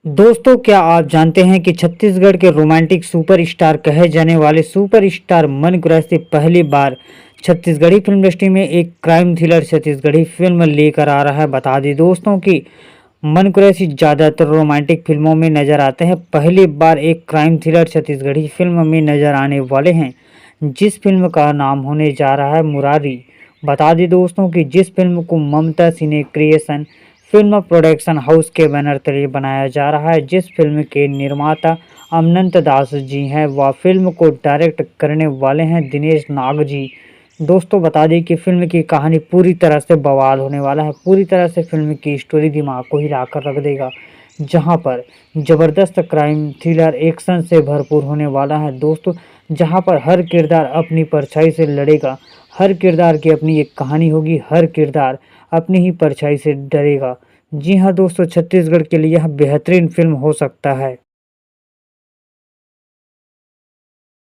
दोस्तों, क्या आप जानते हैं कि छत्तीसगढ़ के रोमांटिक सुपरस्टार कहे जाने वाले सुपरस्टार मन कुरैशी पहली बार छत्तीसगढ़ी फिल्म इंडस्ट्री में एक क्राइम थ्रिलर छत्तीसगढ़ी फिल्म लेकर आ रहा है। बता दें दोस्तों कि मन कुरैशी ज़्यादातर रोमांटिक फिल्मों में नजर आते हैं। पहली बार एक क्राइम थ्रिलर छत्तीसगढ़ी फिल्म में नजर आने वाले हैं, जिस फिल्म का नाम होने जा रहा है मुरारी। बता दें दोस्तों कि जिस फिल्म को ममता सिने क्रिएशन फिल्म प्रोडक्शन हाउस के बैनर तले बनाया जा रहा है, जिस फिल्म के निर्माता अमनंत दास जी हैं, वह फिल्म को डायरेक्ट करने वाले हैं दिनेश नाग जी। दोस्तों, बता दें कि फिल्म की कहानी पूरी तरह से बवाल होने वाला है। पूरी तरह से फिल्म की स्टोरी दिमाग को हिला कर रख देगा, जहां पर ज़बरदस्त क्राइम थ्रिलर एक्शन से भरपूर होने वाला है दोस्तों। जहां पर हर किरदार अपनी परछाई से लड़ेगा, हर किरदार की अपनी एक कहानी होगी, हर किरदार अपनी ही परछाई से डरेगा। जी हाँ दोस्तों, छत्तीसगढ़ के लिए यह बेहतरीन फिल्म हो सकता है।